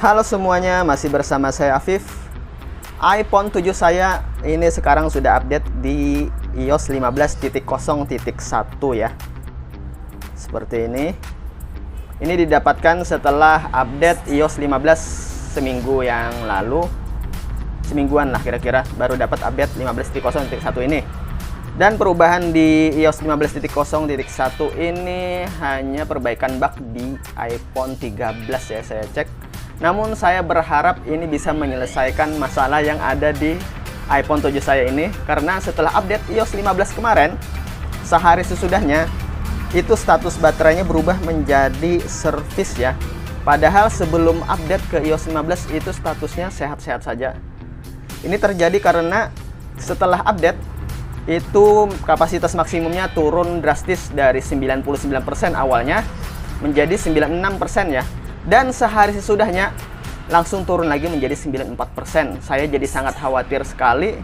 Halo semuanya, masih bersama saya Afif. iPhone 7 saya ini sekarang sudah update di iOS 15.0.1 ya. Seperti ini. Ini didapatkan setelah update iOS 15 seminggu yang lalu. Semingguan lah kira-kira baru dapat update 15.0.1 ini. Dan perubahan di iOS 15.0.1 ini hanya perbaikan bug di iPhone 13 ya, saya cek. Namun saya berharap ini bisa menyelesaikan masalah yang ada di iPhone 7 saya ini, karena setelah update iOS 15 kemarin, sehari sesudahnya itu status baterainya berubah menjadi service ya. Padahal sebelum update ke iOS 15 itu statusnya sehat-sehat saja. Ini terjadi karena setelah update itu kapasitas maksimumnya turun drastis dari 99% awalnya menjadi 96% ya. Dan sehari sesudahnya langsung turun lagi menjadi 94%. Saya jadi sangat khawatir sekali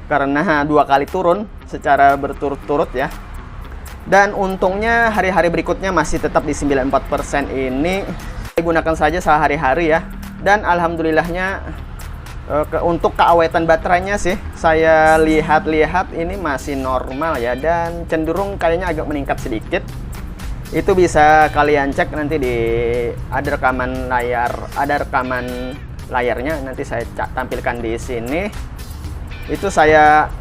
karena 2 kali turun secara berturut-turut ya. Dan untungnya hari-hari berikutnya masih tetap di 94% ini. Saya gunakan saja sehari-hari ya. Dan alhamdulillahnya untuk keawetan baterainya sih saya lihat-lihat ini masih normal ya, dan cenderung kayaknya agak meningkat sedikit. Itu bisa kalian cek nanti di ada rekaman layarnya, nanti saya tampilkan di sini. Itu saya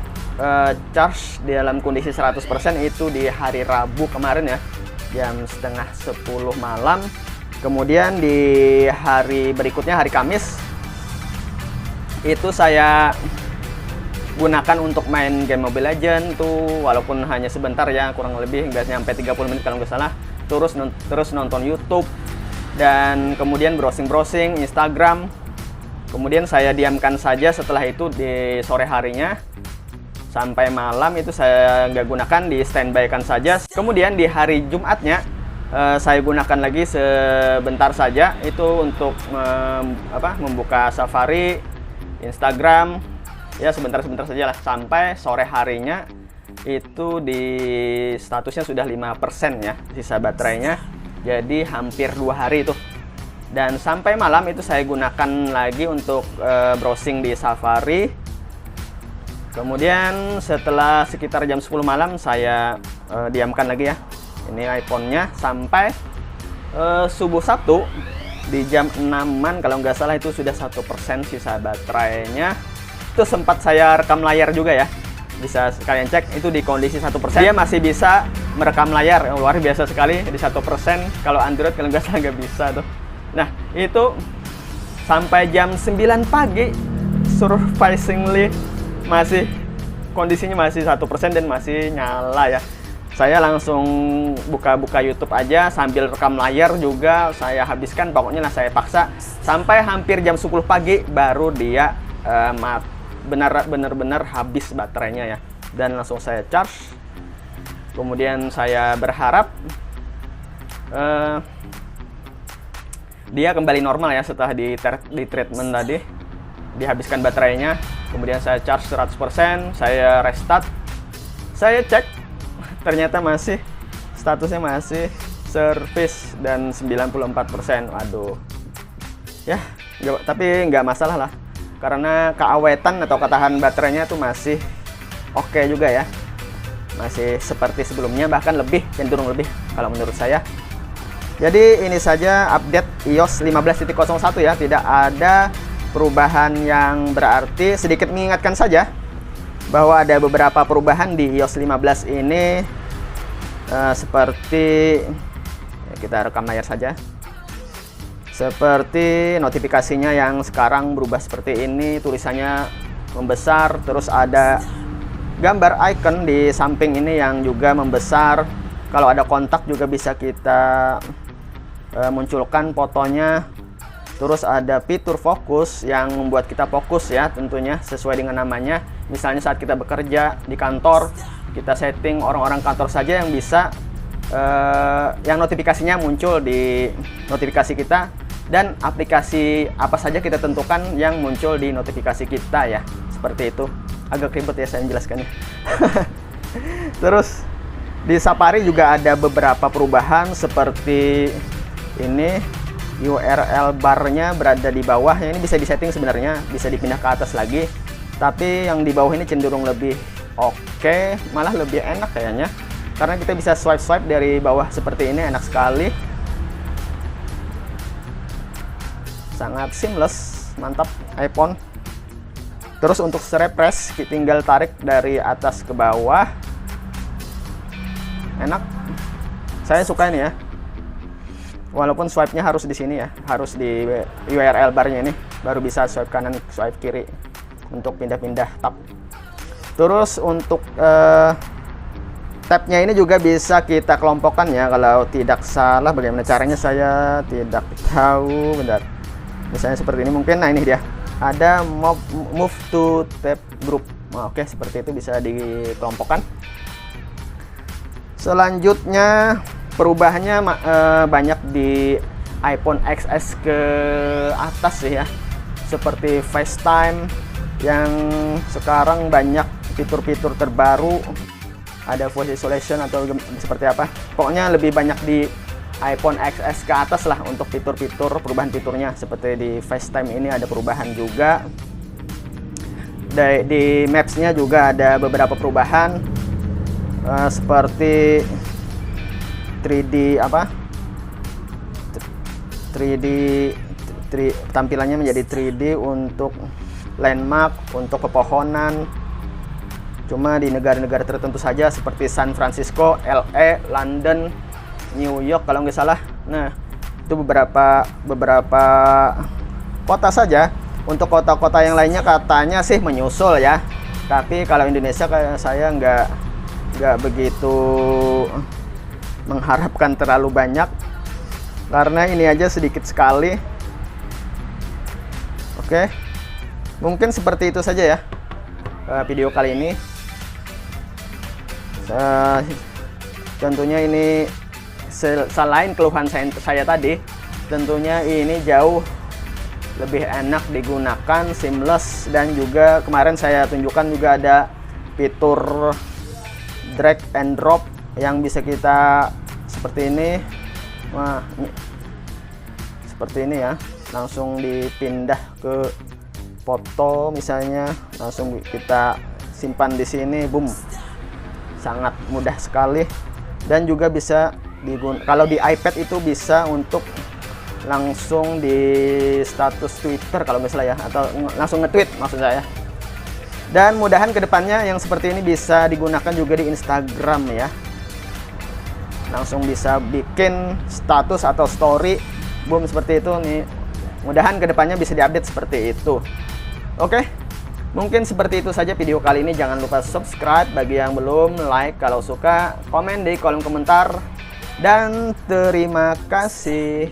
charge di dalam kondisi 100% itu di hari Rabu kemarin ya, jam setengah 10 malam. Kemudian di hari berikutnya, hari Kamis, itu saya gunakan untuk main game Mobile Legends tuh, walaupun hanya sebentar ya, kurang lebih nggak nyampe 30 menit kalau nggak salah. Terus nonton YouTube, dan kemudian browsing Instagram. Kemudian saya diamkan saja setelah itu di sore harinya sampai malam itu saya nggak gunakan, di standby kan saja. Kemudian di hari Jumatnya saya gunakan lagi sebentar saja, itu untuk membuka Safari, Instagram ya, sebentar-sebentar saja lah, sampai sore harinya itu di statusnya sudah 5% ya sisa baterainya, jadi hampir 2 hari itu. Dan sampai malam itu saya gunakan lagi untuk browsing di Safari. Kemudian setelah sekitar jam 10 malam saya diamkan lagi ya ini iPhone-nya sampai subuh Sabtu di jam 6-an kalau nggak salah, itu sudah 1% sisa baterainya. Itu sempat saya rekam layar juga ya, bisa kalian cek itu di kondisi 1%. Dia masih bisa merekam layar, luar biasa sekali di 1%. Kalau Android kalau nggak salah nggak bisa tuh. Nah itu sampai jam 9 pagi surprisingly masih kondisinya masih 1% dan masih nyala ya. Saya langsung buka-buka YouTube aja sambil rekam layar juga saya habiskan, pokoknya lah saya paksa sampai hampir jam 10 pagi baru dia benar-benar habis baterainya ya, dan langsung saya charge. Kemudian saya berharap dia kembali normal ya setelah di treatment tadi, dihabiskan baterainya. Kemudian saya charge 100%, saya restart, saya cek ternyata masih statusnya masih service dan 94%. Waduh ya, tapi nggak masalah lah, karena keawetan atau ketahanan baterainya tuh masih oke juga ya, masih seperti sebelumnya, bahkan lebih, cenderung lebih kalau menurut saya. Jadi ini saja update iOS 15.01 ya, tidak ada perubahan yang berarti. Sedikit mengingatkan saja bahwa ada beberapa perubahan di iOS 15 ini, seperti ya, kita rekam layar saja. Seperti notifikasinya yang sekarang berubah seperti ini, tulisannya membesar, terus ada gambar icon di samping ini yang juga membesar. Kalau ada kontak juga bisa kita munculkan fotonya. Terus ada fitur fokus yang membuat kita fokus ya, tentunya sesuai dengan namanya. Misalnya saat kita bekerja di kantor, kita setting orang-orang kantor saja yang bisa yang notifikasinya muncul di notifikasi kita, dan aplikasi apa saja kita tentukan yang muncul di notifikasi kita ya, seperti itu. Agak ribet ya saya menjelaskannya. Terus di Safari juga ada beberapa perubahan seperti ini. URL barnya berada di bawah. Yang ini bisa disetting sebenarnya, bisa dipindah ke atas lagi, tapi yang di bawah ini cenderung lebih oke, malah lebih enak kayaknya, karena kita bisa swipe dari bawah seperti ini. Enak sekali, sangat seamless, mantap iPhone. Terus untuk refresh tinggal tarik dari atas ke bawah, enak. Saya suka ini ya, walaupun swipe-nya harus di sini ya, harus di URL barnya ini, baru bisa swipe kanan, swipe kiri untuk pindah-pindah tab. Terus untuk tabnya ini juga bisa kita kelompokkan ya, kalau tidak salah. Bagaimana caranya saya tidak tahu, bentar. Misalnya seperti ini mungkin, nah ini dia, ada move to tab group. Nah, oke, seperti itu bisa dikelompokkan. Selanjutnya perubahannya banyak di iPhone XS ke atas ya, seperti FaceTime yang sekarang banyak fitur-fitur terbaru, ada voice isolation atau seperti apa, pokoknya lebih banyak di iPhone XS ke atas lah untuk fitur-fitur, perubahan fiturnya. Seperti di FaceTime ini ada perubahan juga, di Maps-nya juga ada beberapa perubahan, seperti 3D tampilannya menjadi 3D untuk landmark, untuk pepohonan. Cuma di negara-negara tertentu saja, seperti San Francisco, LA, London, New York kalau nggak salah. Nah, itu beberapa kota saja. Untuk kota-kota yang lainnya katanya sih menyusul ya, tapi kalau Indonesia kayak saya nggak begitu mengharapkan terlalu banyak, karena ini aja sedikit sekali. Oke, mungkin seperti itu saja ya video kali ini. Tentunya ini selain keluhan saya tadi, tentunya ini jauh lebih enak digunakan, seamless, dan juga kemarin saya tunjukkan juga ada fitur drag and drop yang bisa kita seperti ini. Wah, seperti ini ya, langsung dipindah ke foto misalnya, langsung kita simpan di sini, boom, sangat mudah sekali. Dan juga bisa kalau di iPad itu bisa untuk langsung di status Twitter kalau nggak salah ya, atau langsung nge-tweet maksud saya. Dan mudahan kedepannya yang seperti ini bisa digunakan juga di Instagram ya, langsung bisa bikin status atau story, boom, seperti itu nih. Mudahan kedepannya bisa diupdate seperti itu. Oke, mungkin seperti itu saja video kali ini. Jangan lupa subscribe bagi yang belum, like kalau suka, komen di kolom komentar, dan terima kasih.